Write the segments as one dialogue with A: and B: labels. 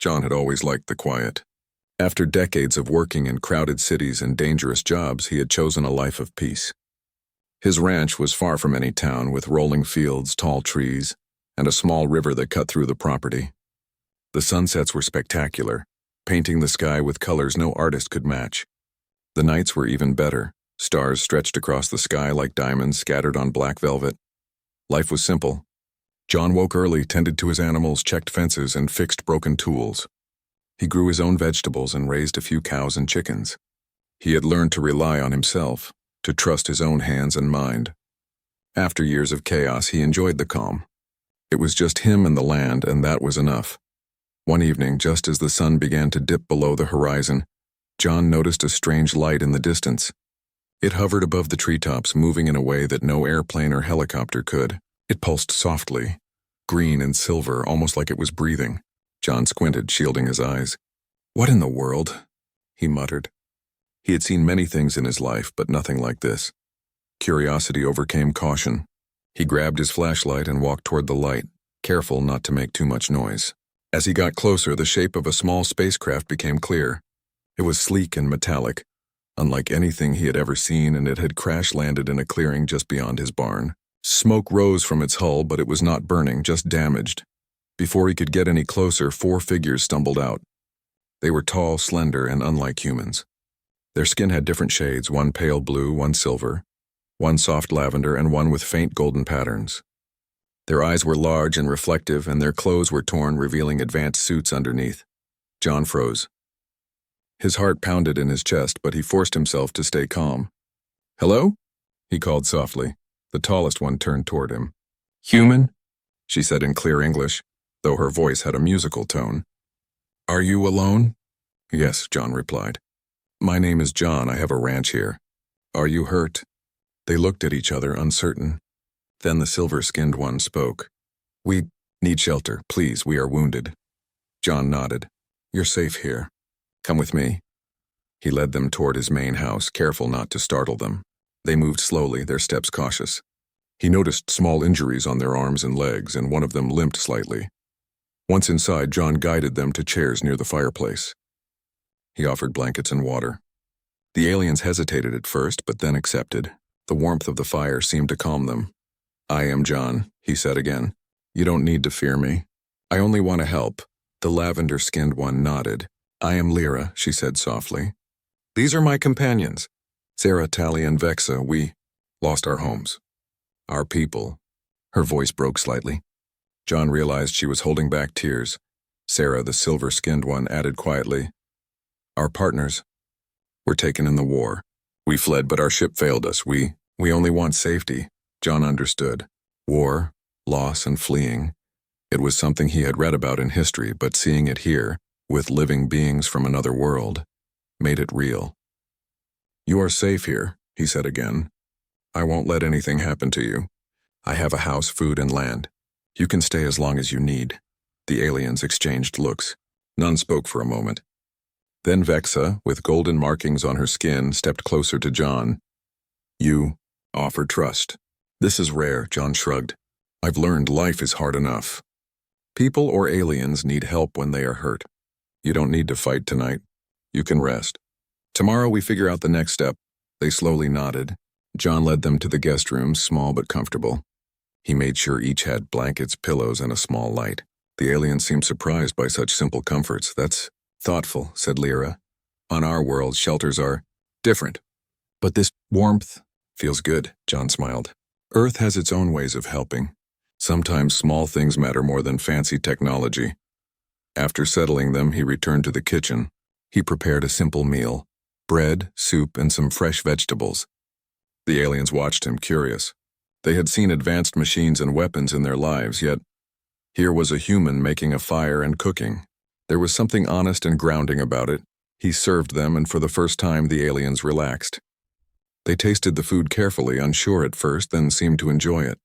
A: John had always liked the quiet. After decades of working in crowded cities and dangerous jobs, he had chosen a life of peace. His ranch was far from any town, with rolling fields, tall trees, and a small river that cut through the property. The sunsets were spectacular, painting the sky with colors no artist could match. The nights were even better, stars stretched across the sky like diamonds scattered on black velvet. Life was simple. John woke early, tended to his animals, checked fences, and fixed broken tools. He grew his own vegetables and raised a few cows and chickens. He had learned to rely on himself, to trust his own hands and mind. After years of chaos, he enjoyed the calm. It was just him and the land, and that was enough. One evening, just as the sun began to dip below the horizon, John noticed a strange light in the distance. It hovered above the treetops, moving in a way that no airplane or helicopter could. It pulsed softly, green and silver, almost like it was breathing. John squinted, shielding his eyes. "What in the world?" he muttered. He had seen many things in his life, but nothing like this. Curiosity overcame caution. He grabbed his flashlight and walked toward the light, careful not to make too much noise. As he got closer, the shape of a small spacecraft became clear. It was sleek and metallic, unlike anything he had ever seen, and it had crash-landed in a clearing just beyond his barn. Smoke rose from its hull, but it was not burning, just damaged. Before he could get any closer, 4 figures stumbled out. They were tall, slender, and unlike humans. Their skin had different shades, one pale blue, one silver, one soft lavender, and one with faint golden patterns. Their eyes were large and reflective, and their clothes were torn, revealing advanced suits underneath. John froze. His heart pounded in his chest, but he forced himself to stay calm. "Hello?" he called softly. The tallest one turned toward him. "Human?" she said in clear English, though her voice had a musical tone. "Are you alone?" "Yes," John replied. "My name is John. I have a ranch here. Are you hurt?" They looked at each other, uncertain. Then the silver-skinned one spoke. "We need shelter. Please, we are wounded." John nodded. "You're safe here. Come with me." He led them toward his main house, careful not to startle them. They moved slowly, their steps cautious. He noticed small injuries on their arms and legs, and one of them limped slightly. Once inside, John guided them to chairs near the fireplace. He offered blankets and water. The aliens hesitated at first, but then accepted. The warmth of the fire seemed to calm them. "I am John," he said again. "You don't need to fear me. I only want to help." The lavender-skinned one nodded. "I am Lyra," she said softly. "These are my companions, Sarah, Tally, and Vexa. We lost our homes. Our people." Her voice broke slightly. John realized she was holding back tears. Sarah, the silver-skinned one, added quietly, "Our partners were taken in the war. We fled, but our ship failed us. We only want safety." John understood. War, loss, and fleeing. It was something he had read about in history, but seeing it here, with living beings from another world, made it real. "You are safe here," he said again. "I won't let anything happen to you. I have a house, food, and land. You can stay as long as you need." The aliens exchanged looks. None spoke for a moment. Then Vexa, with golden markings on her skin, stepped closer to John. "You offer trust. This is rare," John shrugged. "I've learned life is hard enough. People or aliens need help when they are hurt. You don't need to fight tonight. You can rest. Tomorrow we figure out the next step." They slowly nodded. John led them to the guest rooms, small but comfortable. He made sure each had blankets, pillows, and a small light. The aliens seemed surprised by such simple comforts. "That's thoughtful," said Lyra. "On our world, shelters are different. But this warmth feels good," John smiled. "Earth has its own ways of helping. Sometimes small things matter more than fancy technology." After settling them, he returned to the kitchen. He prepared a simple meal: bread, soup, and some fresh vegetables. The aliens watched him, curious. They had seen advanced machines and weapons in their lives, yet here was a human making a fire and cooking. There was something honest and grounding about it. He served them, and for the first time the aliens relaxed. They tasted the food carefully, unsure at first, then seemed to enjoy it.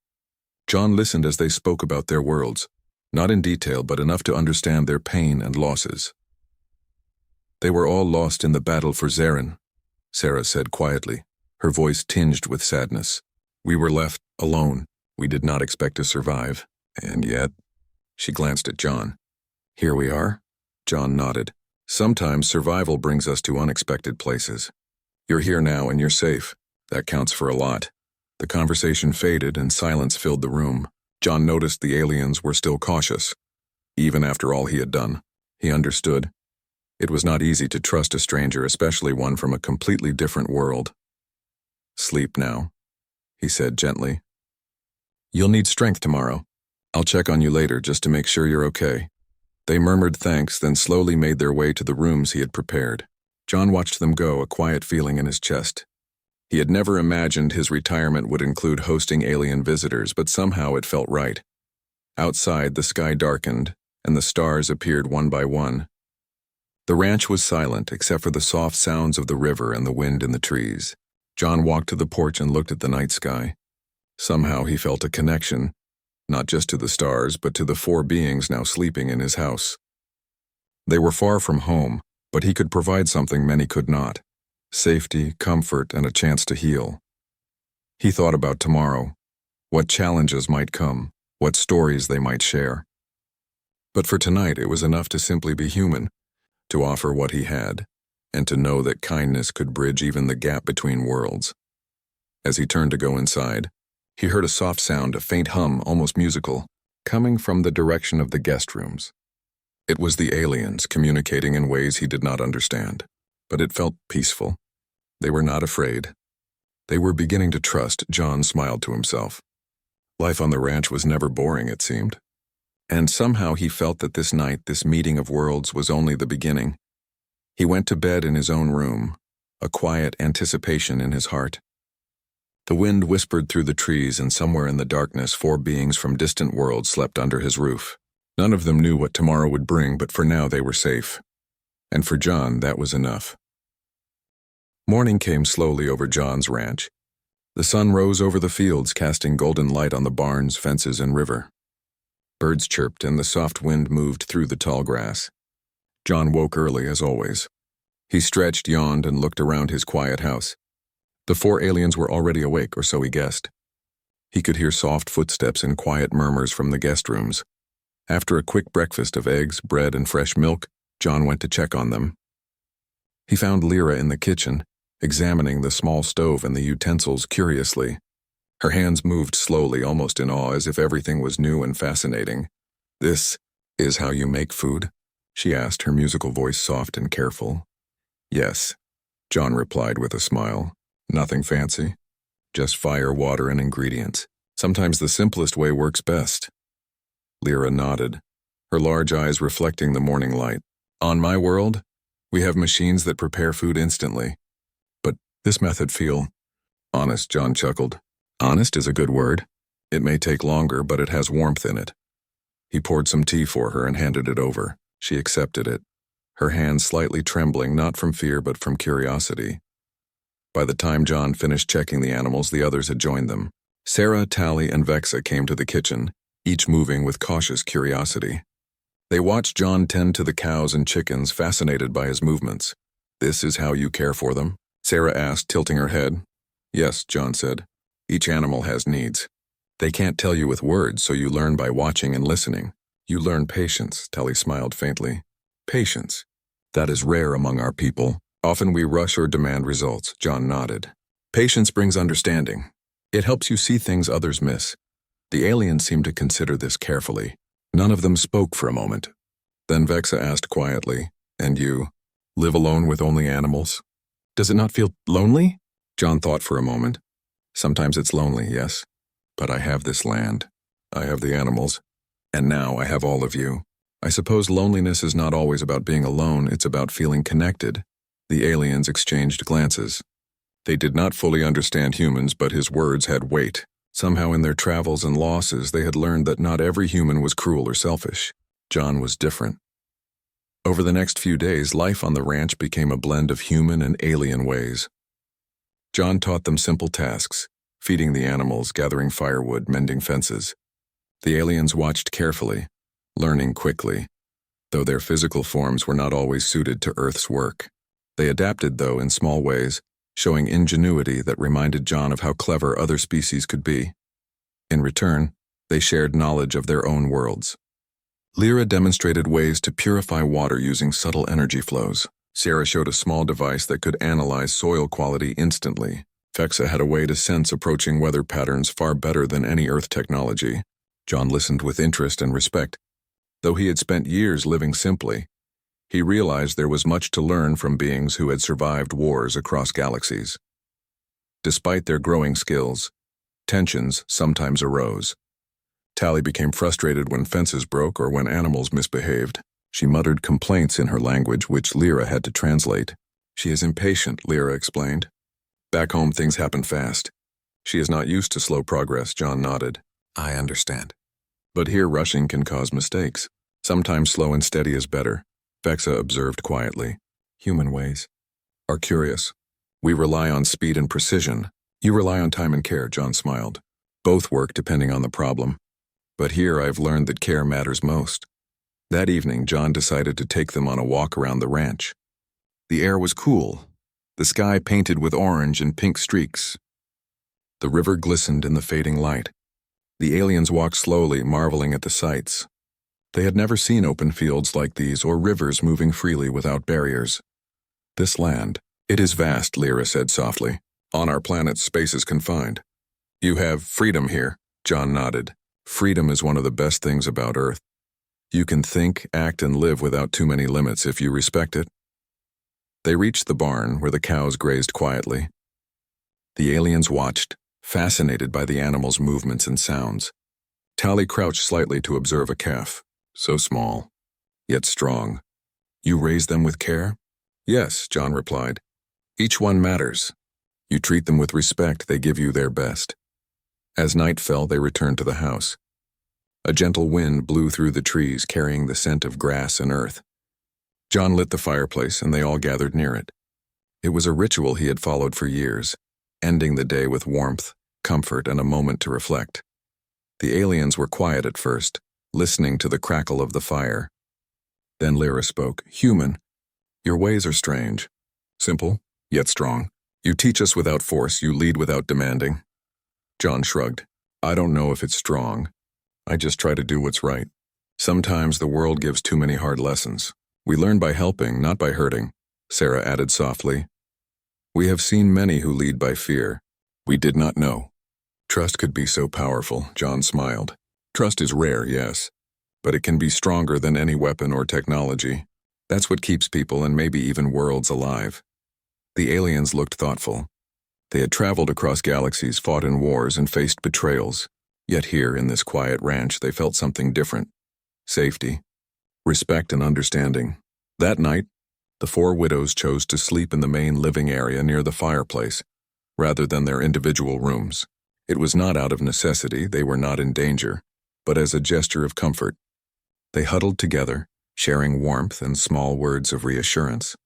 A: John listened as they spoke about their worlds, not in detail, but enough to understand their pain and losses. "They were all lost in the battle for Zarin," Sarah said quietly, her voice tinged with sadness. "We were left alone. We did not expect to survive. And yet," she glanced at John, "here we are." John nodded. Sometimes survival brings us to unexpected places. You're here now and you're safe. That counts for a lot. The conversation faded and silence filled the room. John noticed the aliens were still cautious. Even after all he had done, he understood. It was not easy to trust a stranger, especially one from a completely different world. Sleep now, he said gently. You'll need strength tomorrow. I'll check on you later just to make sure you're okay. They murmured thanks, then slowly made their way to the rooms he had prepared. John watched them go, a quiet feeling in his chest. He had never imagined his retirement would include hosting alien visitors, but somehow it felt right. Outside, the sky darkened, and the stars appeared one by one. The ranch was silent, except for the soft sounds of the river and the wind in the trees. John walked to the porch and looked at the night sky. Somehow he felt a connection, not just to the stars, but to the 4 beings now sleeping in his house. They were far from home, but he could provide something many could not: safety, comfort, and a chance to heal. He thought about tomorrow, what challenges might come, what stories they might share. But for tonight, it was enough to simply be human, to offer what he had, and to know that kindness could bridge even the gap between worlds. As he turned to go inside, he heard a soft sound, a faint hum, almost musical, coming from the direction of the guest rooms. It was the aliens communicating in ways he did not understand, but it felt peaceful. They were not afraid. They were beginning to trust. John smiled to himself. Life on the ranch was never boring, it seemed. And somehow he felt that this night, this meeting of worlds, was only the beginning. He went to bed in his own room, a quiet anticipation in his heart. The wind whispered through the trees, and somewhere in the darkness 4 beings from distant worlds slept under his roof. None of them knew what tomorrow would bring, but for now they were safe. And for John, that was enough. Morning came slowly over John's ranch. The sun rose over the fields, casting golden light on the barns, fences, and river. Birds chirped, and the soft wind moved through the tall grass. John woke early, as always. He stretched, yawned, and looked around his quiet house. The 4 aliens were already awake, or so he guessed. He could hear soft footsteps and quiet murmurs from the guest rooms. After a quick breakfast of eggs, bread, and fresh milk, John went to check on them. He found Lyra in the kitchen, examining the small stove and the utensils curiously. Her hands moved slowly, almost in awe, as if everything was new and fascinating. "This is how you make food?" she asked, her musical voice soft and careful. "Yes," John replied with a smile. "Nothing fancy. Just fire, water, and ingredients. Sometimes the simplest way works best." Lyra nodded, her large eyes reflecting the morning light. "On my world, we have machines that prepare food instantly. But this method feel honest," John chuckled. "Honest is a good word. It may take longer, but it has warmth in it." He poured some tea for her and handed it over. She accepted it, her hands slightly trembling, not from fear but from curiosity. By the time John finished checking the animals, the others had joined them. Sarah, Tally, and Vexa came to the kitchen, each moving with cautious curiosity. They watched John tend to the cows and chickens, fascinated by his movements. "This is how you care for them?" Sarah asked, tilting her head. "Yes," John said. "Each animal has needs. They can't tell you with words, so you learn by watching and listening. You learn patience," Tally smiled faintly. "Patience. That is rare among our people. Often we rush or demand results," John nodded. "Patience brings understanding. It helps you see things others miss." The aliens seemed to consider this carefully. None of them spoke for a moment. Then Vexa asked quietly, "And you live alone with only animals? Does it not feel lonely?" John thought for a moment. "Sometimes it's lonely, yes. But I have this land. I have the animals. And now I have all of you. I suppose loneliness is not always about being alone, it's about feeling connected." The aliens exchanged glances. They did not fully understand humans, but his words had weight. Somehow in their travels and losses, they had learned that not every human was cruel or selfish. John was different. Over the next few days, life on the ranch became a blend of human and alien ways. John taught them simple tasks: feeding the animals, gathering firewood, mending fences. The aliens watched carefully, learning quickly, though their physical forms were not always suited to Earth's work. They adapted, though, in small ways, showing ingenuity that reminded John of how clever other species could be. In return, they shared knowledge of their own worlds. Lyra demonstrated ways to purify water using subtle energy flows. Sarah showed a small device that could analyze soil quality instantly. Fexa had a way to sense approaching weather patterns far better than any Earth technology. John listened with interest and respect. Though he had spent years living simply, he realized there was much to learn from beings who had survived wars across galaxies. Despite their growing skills, tensions sometimes arose. Tally became frustrated when fences broke or when animals misbehaved. She muttered complaints in her language, which Lyra had to translate. She is impatient, Lyra explained. Back home, things happen fast. She is not used to slow progress, John nodded. I understand. But here, rushing can cause mistakes. Sometimes slow and steady is better, Fexa observed quietly. Human ways are curious. We rely on speed and precision. You rely on time and care, John smiled. Both work depending on the problem. But here I've learned that care matters most. That evening, John decided to take them on a walk around the ranch. The air was cool, the sky painted with orange and pink streaks. The river glistened in the fading light. The aliens walked slowly, marveling at the sights. They had never seen open fields like these or rivers moving freely without barriers. This land, it is vast, Lyra said softly. On our planet, space is confined. You have freedom here, John nodded. Freedom is one of the best things about Earth. You can think, act, and live without too many limits if you respect it. They reached the barn where the cows grazed quietly. The aliens watched, fascinated by the animals' movements and sounds. Tally crouched slightly to observe a calf, so small, yet strong. You raise them with care? Yes, John replied. Each one matters. You treat them with respect, they give you their best. As night fell, they returned to the house. A gentle wind blew through the trees, carrying the scent of grass and earth. John lit the fireplace, and they all gathered near it. It was a ritual he had followed for years, ending the day with warmth, comfort, and a moment to reflect. The aliens were quiet at first, listening to the crackle of the fire. Then Lyra spoke. Human, your ways are strange. Simple, yet strong. You teach us without force, you lead without demanding. John shrugged. I don't know if it's strong. I just try to do what's right. Sometimes the world gives too many hard lessons. We learn by helping, not by hurting, Sarah added softly. We have seen many who lead by fear. We did not know. Trust could be so powerful, John smiled. Trust is rare, yes, but it can be stronger than any weapon or technology. That's what keeps people and maybe even worlds alive. The aliens looked thoughtful. They had traveled across galaxies, fought in wars, and faced betrayals. Yet here, in this quiet ranch, they felt something different. Safety, respect, and understanding. That night, the four widows chose to sleep in the main living area near the fireplace, rather than their individual rooms. It was not out of necessity, they were not in danger, but as a gesture of comfort. They huddled together, sharing warmth and small words of reassurance.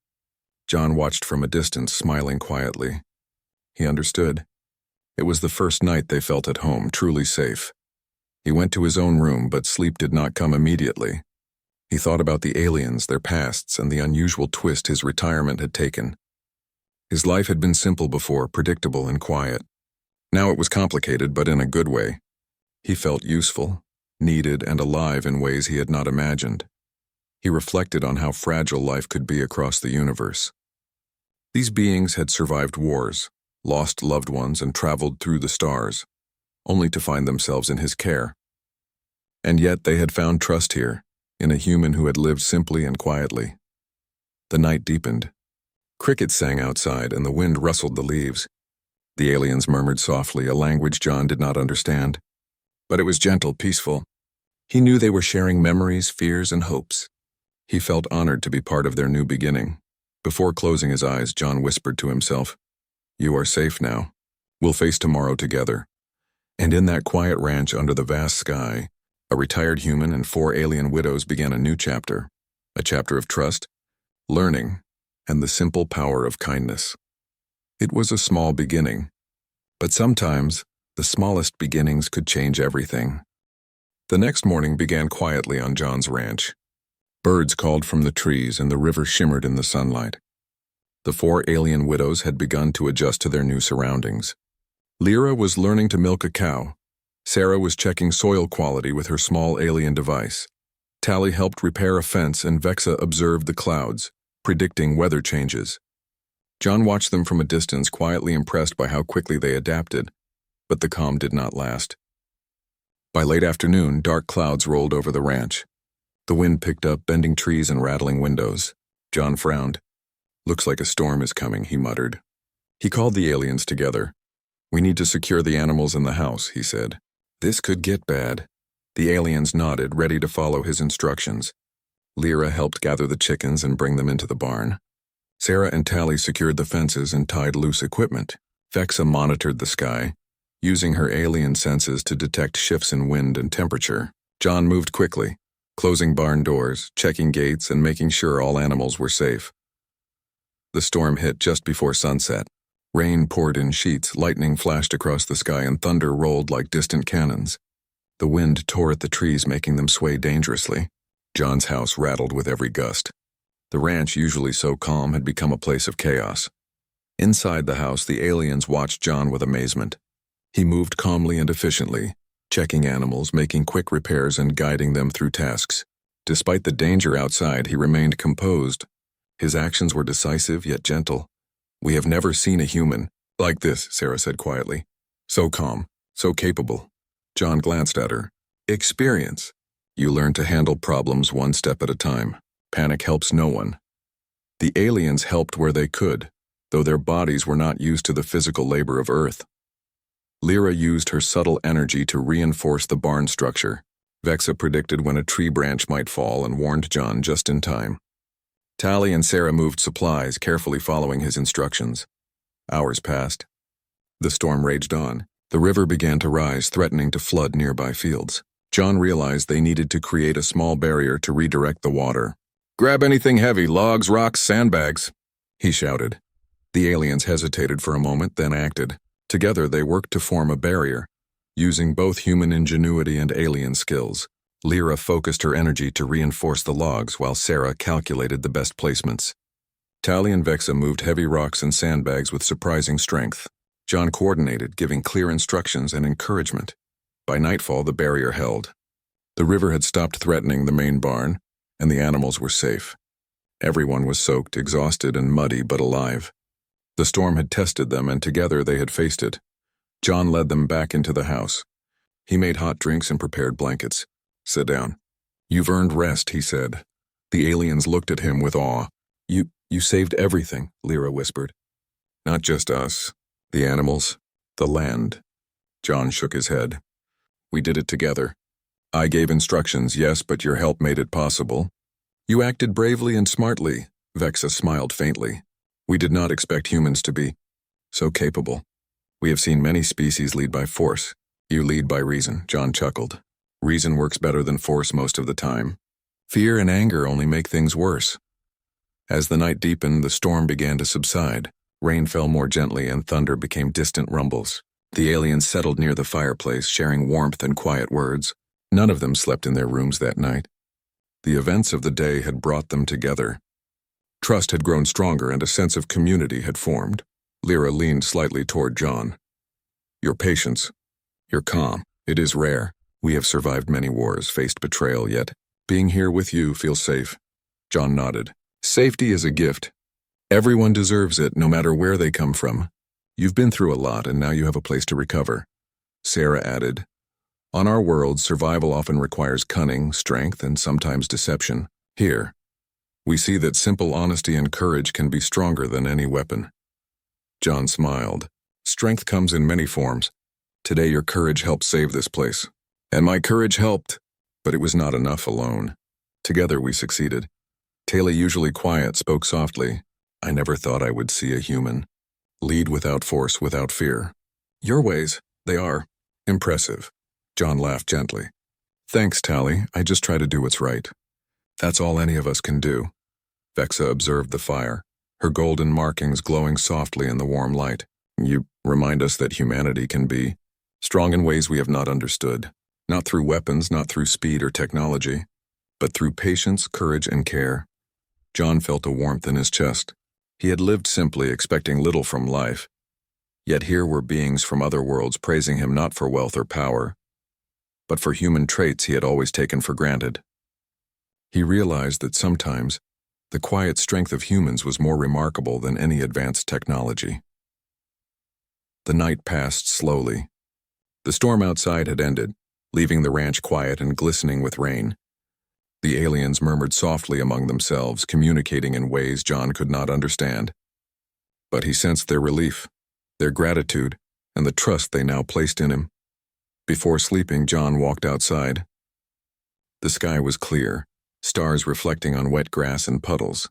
A: John watched from a distance, smiling quietly. He understood. It was the first night they felt at home, truly safe. He went to his own room, but sleep did not come immediately. He thought about the aliens, their pasts, and the unusual twist his retirement had taken. His life had been simple before, predictable and quiet. Now it was complicated, but in a good way. He felt useful, needed, and alive in ways he had not imagined. He reflected on how fragile life could be across the universe. These beings had survived wars, lost loved ones, and traveled through the stars, only to find themselves in his care. And yet they had found trust here, in a human who had lived simply and quietly. The night deepened. Crickets sang outside, and the wind rustled the leaves. The aliens murmured softly, a language John did not understand. But it was gentle, peaceful. He knew they were sharing memories, fears, and hopes. He felt honored to be part of their new beginning. Before closing his eyes, John whispered to himself, You are safe now. We'll face tomorrow together. And in that quiet ranch under the vast sky, a retired human and four alien widows began a new chapter. A chapter of trust, learning, and the simple power of kindness. It was a small beginning, but sometimes the smallest beginnings could change everything. The next morning began quietly on John's ranch. Birds called from the trees and the river shimmered in the sunlight. The four alien widows had begun to adjust to their new surroundings. Lyra was learning to milk a cow. Sarah was checking soil quality with her small alien device. Tally helped repair a fence and Vexa observed the clouds, predicting weather changes. John watched them from a distance, quietly impressed by how quickly they adapted, but the calm did not last. By late afternoon, dark clouds rolled over the ranch. The wind picked up, bending trees and rattling windows. John frowned. "Looks like a storm is coming," he muttered. He called the aliens together. "We need to secure the animals in the house," he said. "This could get bad." The aliens nodded, ready to follow his instructions. Lyra helped gather the chickens and bring them into the barn. Sarah and Tally secured the fences and tied loose equipment. Vexa monitored the sky, using her alien senses to detect shifts in wind and temperature. John moved quickly, closing barn doors, checking gates, and making sure all animals were safe. The storm hit just before sunset. Rain poured in sheets, lightning flashed across the sky, and thunder rolled like distant cannons. The wind tore at the trees, making them sway dangerously. John's house rattled with every gust. The ranch, usually so calm, had become a place of chaos. Inside the house, the aliens watched John with amazement. He moved calmly and efficiently, checking animals, making quick repairs, and guiding them through tasks. Despite the danger outside, he remained composed. His actions were decisive yet gentle. "We have never seen a human like this," Sarah said quietly. "So calm, so capable." John glanced at her. "Experience. You learn to handle problems one step at a time. Panic helps no one." The aliens helped where they could, though their bodies were not used to the physical labor of Earth. Lyra used her subtle energy to reinforce the barn structure. Vexa predicted when a tree branch might fall and warned John just in time. Tally and Sarah moved supplies, carefully following his instructions. Hours passed. The storm raged on. The river began to rise, threatening to flood nearby fields. John realized they needed to create a small barrier to redirect the water. "Grab anything heavy, logs, rocks, sandbags," he shouted. The aliens hesitated for a moment, then acted. Together they worked to form a barrier, using both human ingenuity and alien skills. Lyra focused her energy to reinforce the logs, while Sarah calculated the best placements. Tally and Vexa moved heavy rocks and sandbags with surprising strength. John coordinated, giving clear instructions and encouragement. By nightfall, the barrier held. The river had stopped threatening the main barn, and the animals were safe. Everyone was soaked, exhausted, and muddy, but alive. The storm had tested them, and together they had faced it. John led them back into the house. He made hot drinks and prepared blankets. "Sit down. You've earned rest," he said. The aliens looked at him with awe. You saved everything," Lyra whispered. "Not just us. The animals. The land." John shook his head. "We did it together. I gave instructions, yes, but your help made it possible. You acted bravely and smartly," Vexa smiled faintly. "We did not expect humans to be so capable. We have seen many species lead by force. You lead by reason," John chuckled. "Reason works better than force most of the time. Fear and anger only make things worse." As the night deepened, the storm began to subside. Rain fell more gently and thunder became distant rumbles. The aliens settled near the fireplace, sharing warmth and quiet words. None of them slept in their rooms that night. The events of the day had brought them together. Trust had grown stronger and a sense of community had formed. Lyra leaned slightly toward John. "Your patience, your calm, it is rare. We have survived many wars, faced betrayal, yet being here with you feels safe." John nodded. "Safety is a gift. Everyone deserves it, no matter where they come from. You've been through a lot, and now you have a place to recover." Sarah added, "On our world, survival often requires cunning, strength, and sometimes deception. Here, we see that simple honesty and courage can be stronger than any weapon." John smiled. "Strength comes in many forms. Today your courage helped save this place. And my courage helped, but it was not enough alone. Together we succeeded." Taylor, usually quiet, spoke softly. "I never thought I would see a human lead without force, without fear. Your ways, they are impressive." John laughed gently. "Thanks, Tally. I just try to do what's right. That's all any of us can do." Vexa observed the fire, her golden markings glowing softly in the warm light. "You remind us that humanity can be strong in ways we have not understood. Not through weapons, not through speed or technology, but through patience, courage, and care." John felt a warmth in his chest. He had lived simply, expecting little from life. Yet here were beings from other worlds praising him not for wealth or power, but for human traits he had always taken for granted. He realized that sometimes the quiet strength of humans was more remarkable than any advanced technology. The night passed slowly. The storm outside had ended, leaving the ranch quiet and glistening with rain. The aliens murmured softly among themselves, communicating in ways John could not understand. But he sensed their relief, their gratitude, and the trust they now placed in him. Before sleeping, John walked outside. The sky was clear, stars reflecting on wet grass and puddles.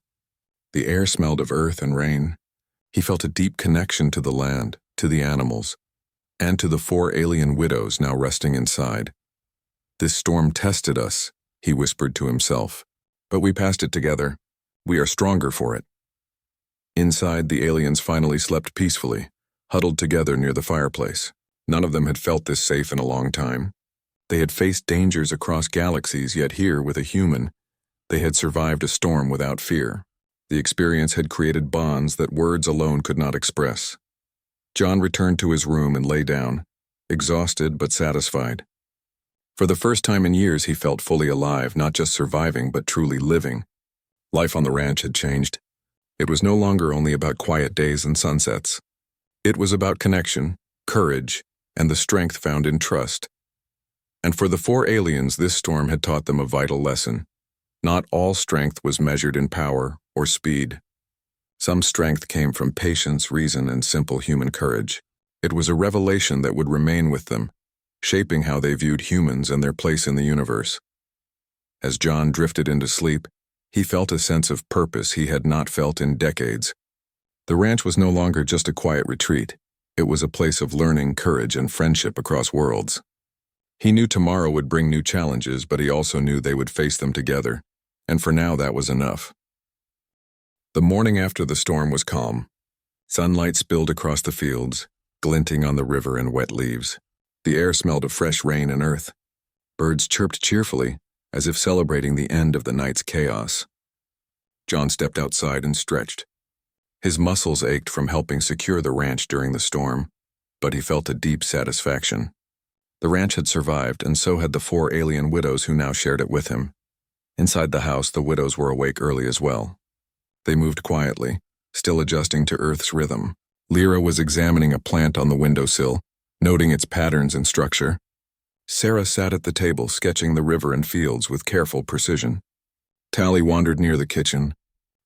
A: The air smelled of earth and rain. He felt a deep connection to the land, to the animals, and to the 4 alien widows now resting inside. This storm tested us, he whispered to himself, but we passed it together. We are stronger for it. Inside, the aliens finally slept peacefully, huddled together near the fireplace. None of them had felt this safe in a long time. They had faced dangers across galaxies, yet here, with a human, they had survived a storm without fear. The experience had created bonds that words alone could not express. John returned to his room and lay down, exhausted but satisfied. For the first time in years, he felt fully alive, not just surviving, but truly living. Life on the ranch had changed. It was no longer only about quiet days and sunsets. It was about connection, courage, and the strength found in trust. And for the 4 aliens, this storm had taught them a vital lesson. Not all strength was measured in power or speed. Some strength came from patience, reason, and simple human courage. It was a revelation that would remain with them, shaping how they viewed humans and their place in the universe. As John drifted into sleep, he felt a sense of purpose he had not felt in decades. The ranch was no longer just a quiet retreat. It was a place of learning, courage, and friendship across worlds. He knew tomorrow would bring new challenges, but he also knew they would face them together. And for now, that was enough. The morning after the storm was calm. Sunlight spilled across the fields, glinting on the river and wet leaves. The air smelled of fresh rain and earth. Birds chirped cheerfully, as if celebrating the end of the night's chaos. John stepped outside and stretched. His muscles ached from helping secure the ranch during the storm, but he felt a deep satisfaction. The ranch had survived, and so had the 4 alien widows who now shared it with him. Inside the house, the widows were awake early as well. They moved quietly, still adjusting to Earth's rhythm. Lyra was examining a plant on the windowsill, noting its patterns and structure. Sarah sat at the table, sketching the river and fields with careful precision. Tally wandered near the kitchen,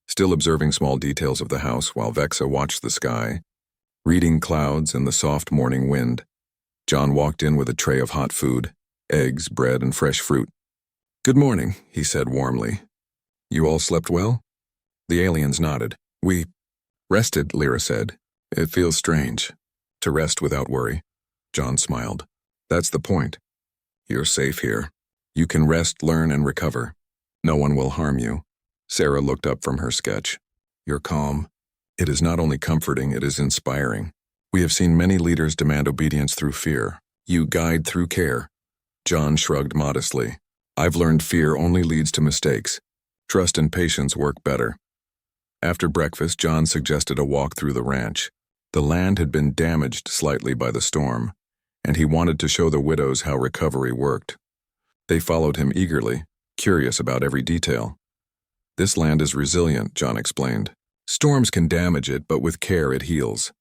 A: still observing small details of the house, while Vexa watched the sky, reading clouds and the soft morning wind. John walked in with a tray of hot food, eggs, bread, and fresh fruit. "Good morning," he said warmly. "You all slept well?" The aliens nodded. "We rested," Lyra said. "It feels strange to rest without worry." John smiled. "That's the point. You're safe here. You can rest, learn, and recover. No one will harm you." Sarah looked up from her sketch. "You're calm. It is not only comforting, it is inspiring. We have seen many leaders demand obedience through fear. You guide through care." John shrugged modestly. "I've learned fear only leads to mistakes. Trust and patience work better." After breakfast, John suggested a walk through the ranch. The land had been damaged slightly by the storm, and he wanted to show the widows how recovery worked. They followed him eagerly, curious about every detail. "This land is resilient," John explained. "Storms can damage it, but with care it heals.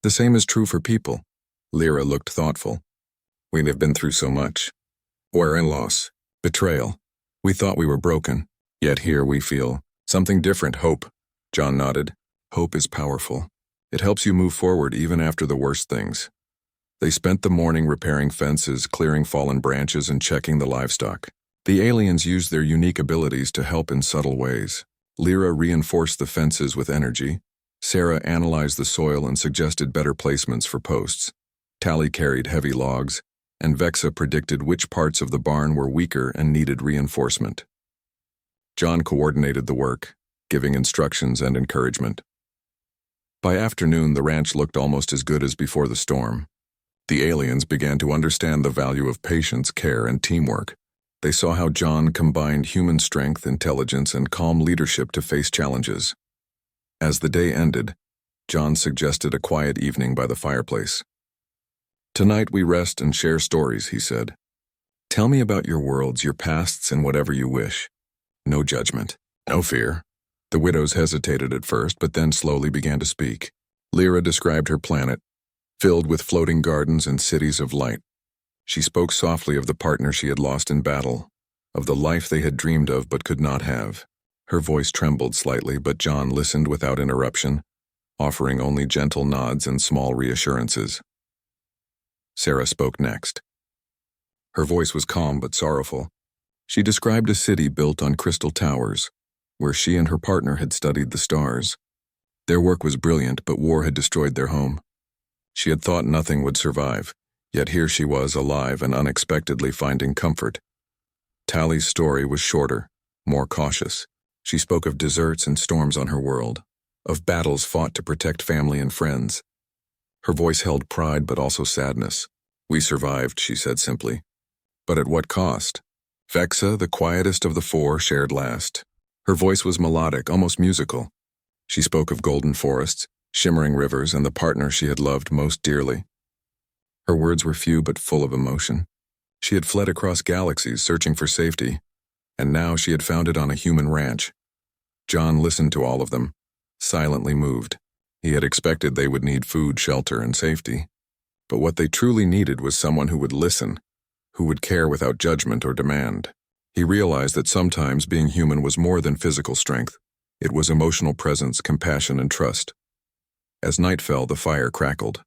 A: The same is true for people." Lyra looked thoughtful. "We have been through so much. War and loss, betrayal. We thought we were broken, yet here we feel something different, hope." John nodded. "Hope is powerful. It helps you move forward even after the worst things." They spent the morning repairing fences, clearing fallen branches, and checking the livestock. The aliens used their unique abilities to help in subtle ways. Lyra reinforced the fences with energy. Sarah analyzed the soil and suggested better placements for posts. Tally carried heavy logs, and Vexa predicted which parts of the barn were weaker and needed reinforcement. John coordinated the work, giving instructions and encouragement. By afternoon, the ranch looked almost as good as before the storm. The aliens began to understand the value of patience, care, and teamwork. They saw how John combined human strength, intelligence, and calm leadership to face challenges. As the day ended, John suggested a quiet evening by the fireplace. "Tonight we rest and share stories," he said. "Tell me about your worlds, your pasts, and whatever you wish." No judgment. No fear. The widows hesitated at first, but then slowly began to speak. Lyra described her planet, filled with floating gardens and cities of light. She spoke softly of the partner she had lost in battle, of the life they had dreamed of but could not have. Her voice trembled slightly, but John listened without interruption, offering only gentle nods and small reassurances. Sarah spoke next. Her voice was calm but sorrowful. She described a city built on crystal towers, where she and her partner had studied the stars. Their work was brilliant, but war had destroyed their home. She had thought nothing would survive, yet here she was, alive and unexpectedly finding comfort. Tally's story was shorter, more cautious. She spoke of deserts and storms on her world, of battles fought to protect family and friends. Her voice held pride but also sadness. "We survived," she said simply. "But at what cost?" Vexa, the quietest of the four, shared last. Her voice was melodic, almost musical. She spoke of golden forests, shimmering rivers, and the partner she had loved most dearly. Her words were few but full of emotion. She had fled across galaxies searching for safety, and now she had found it on a human ranch. John listened to all of them, silently moved. He had expected they would need food, shelter, and safety. But what they truly needed was someone who would listen, who would care without judgment or demand. He realized that sometimes being human was more than physical strength. It was emotional presence, compassion, and trust. As night fell, the fire crackled.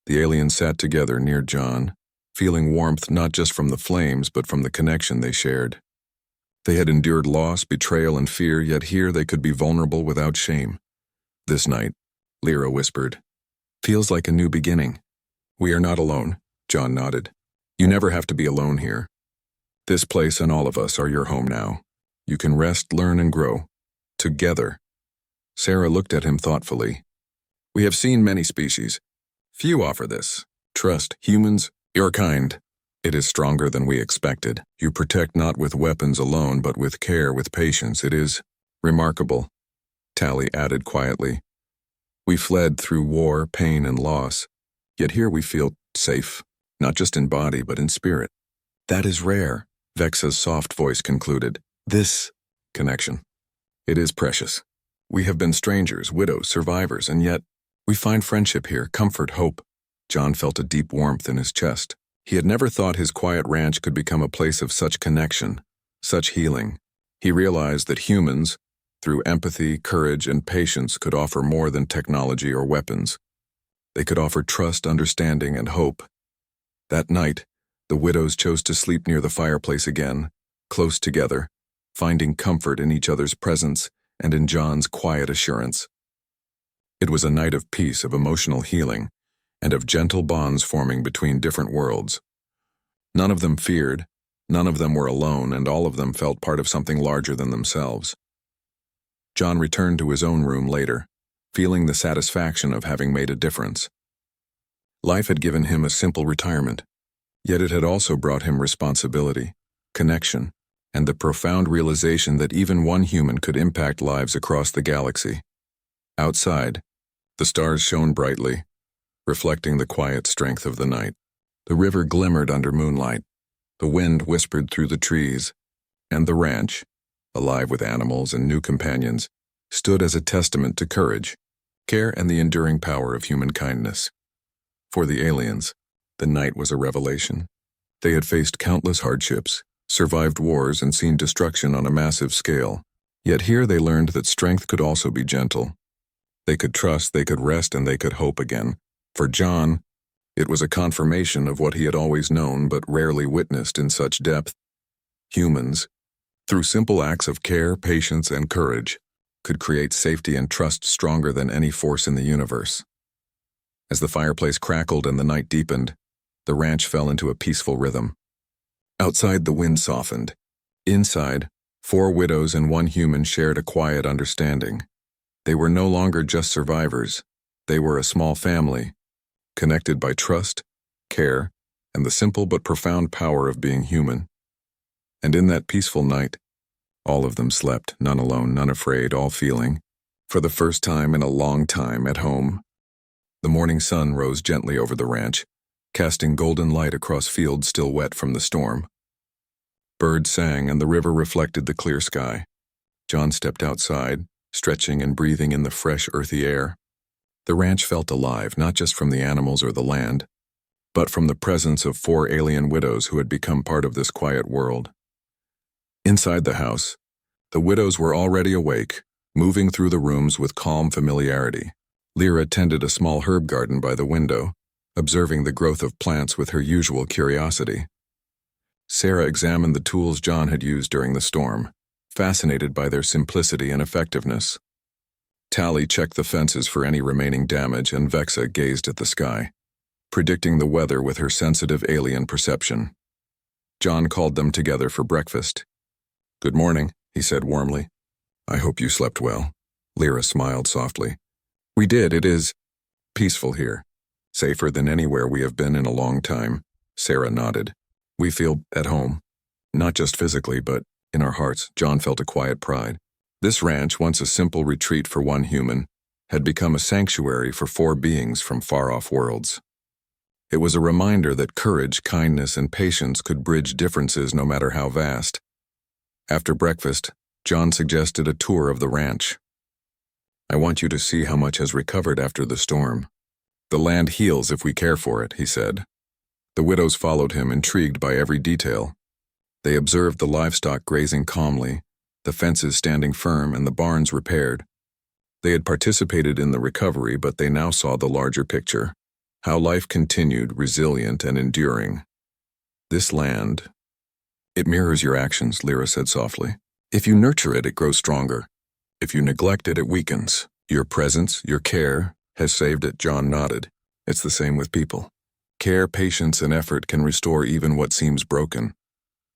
A: The aliens sat together near John, feeling warmth not just from the flames but from the connection they shared. They had endured loss, betrayal, and fear, yet here they could be vulnerable without shame. "This night," Lyra whispered, "feels like a new beginning." "We are not alone," John nodded. "You never have to be alone here. This place and all of us are your home now. You can rest, learn, and grow. Together." Sarah looked at him thoughtfully. "We have seen many species. Few offer this. Trust, humans, your kind. It is stronger than we expected. You protect not with weapons alone, but with care, with patience. It is remarkable," Tally added quietly. "We fled through war, pain, and loss, yet here we feel safe, not just in body, but in spirit. That is rare," Vexa's soft voice concluded. "This connection. It is precious. We have been strangers, widows, survivors, and yet we find friendship here, comfort, hope." John felt a deep warmth in his chest. He had never thought his quiet ranch could become a place of such connection, such healing. He realized that humans, through empathy, courage, and patience, could offer more than technology or weapons. They could offer trust, understanding, and hope. That night, the widows chose to sleep near the fireplace again, close together, finding comfort in each other's presence and in John's quiet assurance. It was a night of peace, of emotional healing, and of gentle bonds forming between different worlds. None of them feared, none of them were alone, and all of them felt part of something larger than themselves. John returned to his own room later, feeling the satisfaction of having made a difference. Life had given him a simple retirement, yet it had also brought him responsibility, connection, and the profound realization that even one human could impact lives across the galaxy. Outside, the stars shone brightly, reflecting the quiet strength of the night. The river glimmered under moonlight, the wind whispered through the trees, and the ranch, alive with animals and new companions, stood as a testament to courage, care, and the enduring power of human kindness. For the aliens, the night was a revelation. They had faced countless hardships, survived wars, and seen destruction on a massive scale. Yet here they learned that strength could also be gentle. They could trust, they could rest, and they could hope again. For John, it was a confirmation of what he had always known but rarely witnessed in such depth. Humans, through simple acts of care, patience, and courage, could create safety and trust stronger than any force in the universe. As the fireplace crackled and the night deepened, the ranch fell into a peaceful rhythm. Outside, the wind softened. Inside, 4 widows and 1 human shared a quiet understanding. They were no longer just survivors. They were a small family, connected by trust, care, and the simple but profound power of being human. And in that peaceful night, all of them slept, none alone, none afraid, all feeling, for the first time in a long time, at home. The morning sun rose gently over the ranch, casting golden light across fields still wet from the storm. Birds sang and the river reflected the clear sky. John stepped outside, stretching and breathing in the fresh, earthy air. The ranch felt alive, not just from the animals or the land, but from the presence of 4 alien widows who had become part of this quiet world. Inside the house, the widows were already awake, moving through the rooms with calm familiarity. Lyra tended a small herb garden by the window, observing the growth of plants with her usual curiosity. Sarah examined the tools John had used during the storm, fascinated by their simplicity and effectiveness. Tally checked the fences for any remaining damage, and Vexa gazed at the sky, predicting the weather with her sensitive alien perception. John called them together for breakfast. "Good morning," he said warmly. "I hope you slept well." Lyra smiled softly. "We did. It is peaceful here. Safer than anywhere we have been in a long time." Sarah nodded. "We feel at home. Not just physically, but in our hearts." John felt a quiet pride. This ranch, once a simple retreat for one human, had become a sanctuary for 4 beings from far-off worlds. It was a reminder that courage, kindness, and patience could bridge differences no matter how vast. After breakfast, John suggested a tour of the ranch. "I want you to see how much has recovered after the storm. The land heals if we care for it," he said. The widows followed him, intrigued by every detail. They observed the livestock grazing calmly, the fences standing firm, and the barns repaired. They had participated in the recovery, but they now saw the larger picture, how life continued, resilient and enduring. "This land, it mirrors your actions," Lyra said softly. "If you nurture it, it grows stronger. If you neglect it, it weakens. Your presence, your care, has saved it." John nodded. "It's the same with people. Care, patience, and effort can restore even what seems broken."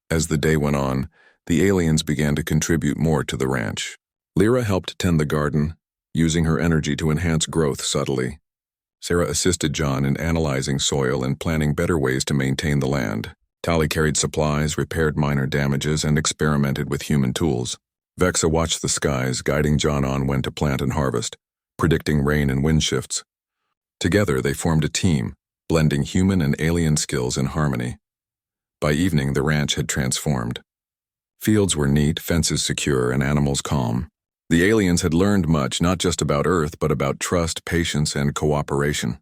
A: As the day went on, the aliens began to contribute more to the ranch. Lyra helped tend the garden, using her energy to enhance growth subtly. Sarah assisted John in analyzing soil and planning better ways to maintain the land. Tally carried supplies, repaired minor damages, and experimented with human tools. Vexa watched the skies, guiding John on when to plant and harvest, predicting rain and wind shifts. Together they formed a team, blending human and alien skills in harmony. By evening, the ranch had transformed. Fields were neat, fences secure, and animals calm. The aliens had learned much, not just about Earth, but about trust, patience, and cooperation.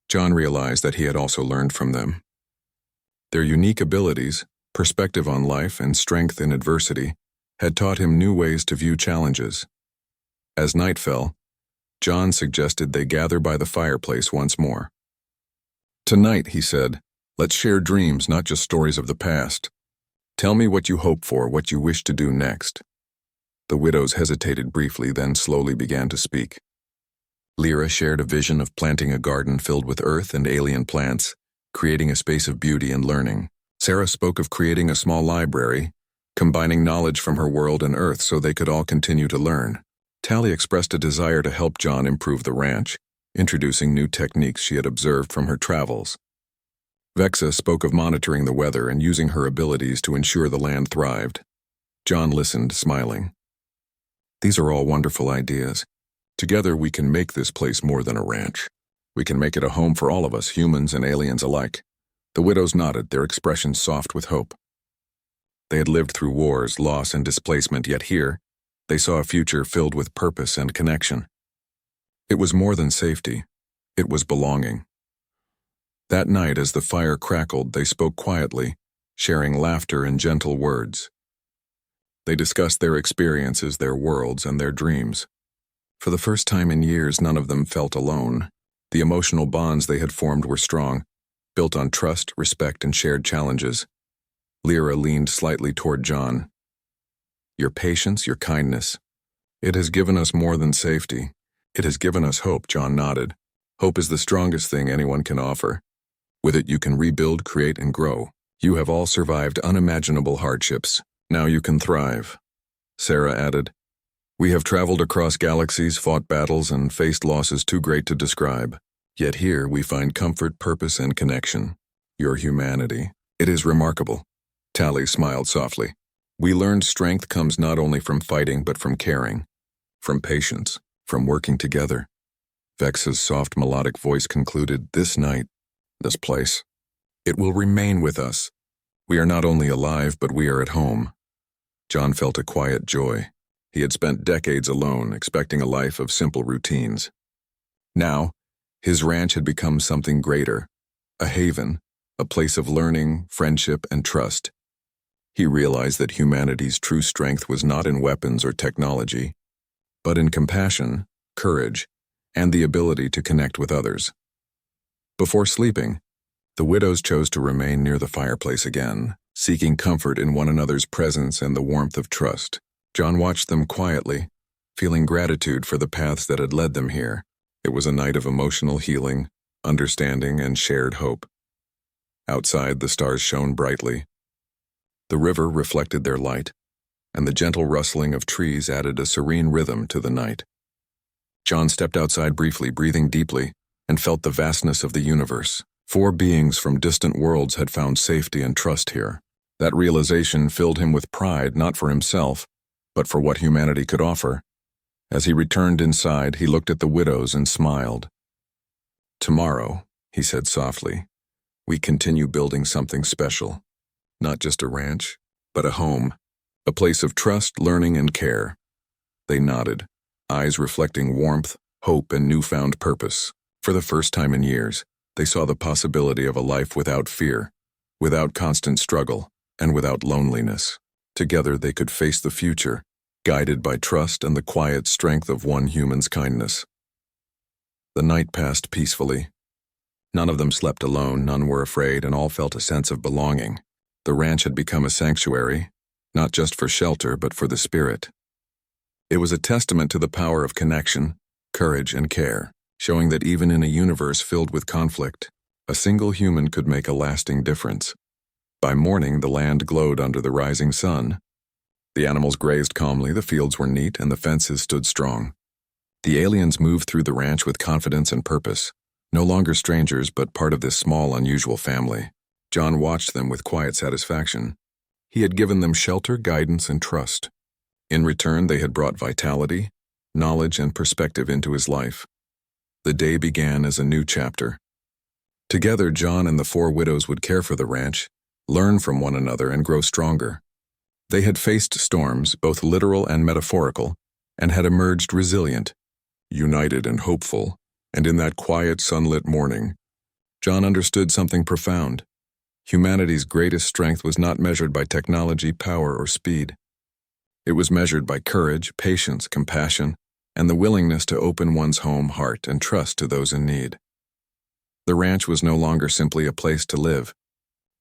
A: John realized that he had also learned from them. Their unique abilities, perspective on life, and strength in adversity had taught him new ways to view challenges. As night fell, John suggested they gather by the fireplace once more. "Tonight," he said, "let's share dreams, not just stories of the past. Tell me what you hope for, what you wish to do next." The widows hesitated briefly, then slowly began to speak. Lyra shared a vision of planting a garden filled with earth and alien plants, creating a space of beauty and learning. Sarah spoke of creating a small library, combining knowledge from her world and Earth so they could all continue to learn. Tally expressed a desire to help John improve the ranch, introducing new techniques she had observed from her travels. Vexa spoke of monitoring the weather and using her abilities to ensure the land thrived. John listened, smiling. "These are all wonderful ideas. Together we can make this place more than a ranch. We can make it a home for all of us, humans and aliens alike." The widows nodded, their expressions soft with hope. They had lived through wars, loss, and displacement, yet here, they saw a future filled with purpose and connection. It was more than safety. It was belonging. That night, as the fire crackled, they spoke quietly, sharing laughter and gentle words. They discussed their experiences, their worlds, and their dreams. For the first time in years, none of them felt alone. The emotional bonds they had formed were strong, built on trust, respect, and shared challenges. Lyra leaned slightly toward John. "Your patience, your kindness. It has given us more than safety. It has given us hope." John nodded. "Hope is the strongest thing anyone can offer. With it you can rebuild, create, and grow. You have all survived unimaginable hardships. Now you can thrive." Sarah added, "We have traveled across galaxies, fought battles, and faced losses too great to describe. Yet here we find comfort, purpose, and connection. Your humanity. It is remarkable." Tally smiled softly. "We learned strength comes not only from fighting but from caring, from patience, from working together." Vexa's soft melodic voice concluded, "This night, this place, it will remain with us. We are not only alive, but we are at home. John felt a quiet joy. He had spent decades alone, expecting a life of simple routines. Now, his ranch had become something greater, a haven, a place of learning, friendship, and trust. He realized that humanity's true strength was not in weapons or technology, but in compassion, courage, and the ability to connect with others. Before sleeping, the widows chose to remain near the fireplace again, seeking comfort in one another's presence and the warmth of trust. John watched them quietly, feeling gratitude for the paths that had led them here. It was a night of emotional healing, understanding, and shared hope. Outside, the stars shone brightly. The river reflected their light, and the gentle rustling of trees added a serene rhythm to the night. John stepped outside briefly, breathing deeply, and felt the vastness of the universe. 4 beings from distant worlds had found safety and trust here. That realization filled him with pride, not for himself, but for what humanity could offer. As he returned inside, he looked at the widows and smiled. "Tomorrow," he said softly, "we continue building something special. Not just a ranch, but a home, a place of trust, learning, and care." They nodded, eyes reflecting warmth, hope, and newfound purpose. For the first time in years, they saw the possibility of a life without fear, without constant struggle, and without loneliness. Together they could face the future, guided by trust and the quiet strength of one human's kindness. The night passed peacefully. None of them slept alone, none were afraid, and all felt a sense of belonging. The ranch had become a sanctuary, not just for shelter, but for the spirit. It was a testament to the power of connection, courage, and care, showing that even in a universe filled with conflict, a single human could make a lasting difference. By morning, the land glowed under the rising sun. The animals grazed calmly, the fields were neat, and the fences stood strong. The aliens moved through the ranch with confidence and purpose, no longer strangers, but part of this small, unusual family. John watched them with quiet satisfaction. He had given them shelter, guidance, and trust. In return, they had brought vitality, knowledge, and perspective into his life. The day began as a new chapter. Together, John and the 4 widows would care for the ranch, learn from one another, and grow stronger. They had faced storms, both literal and metaphorical, and had emerged resilient, united and hopeful. And in that quiet, sunlit morning, John understood something profound. Humanity's greatest strength was not measured by technology, power, or speed. It was measured by courage, patience, compassion, and the willingness to open one's home, heart, and trust to those in need. The ranch was no longer simply a place to live.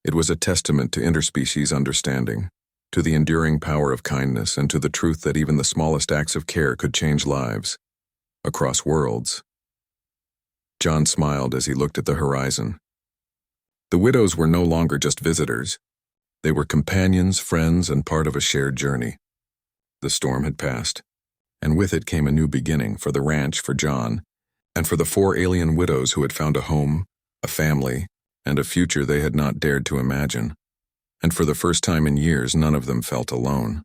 A: It was a testament to interspecies understanding, to the enduring power of kindness, and to the truth that even the smallest acts of care could change lives, across worlds. John smiled as he looked at the horizon. The widows were no longer just visitors. They were companions, friends, and part of a shared journey. The storm had passed, and with it came a new beginning for the ranch, for John, and for the 4 alien widows who had found a home, a family, and a future they had not dared to imagine. And for the first time in years, none of them felt alone.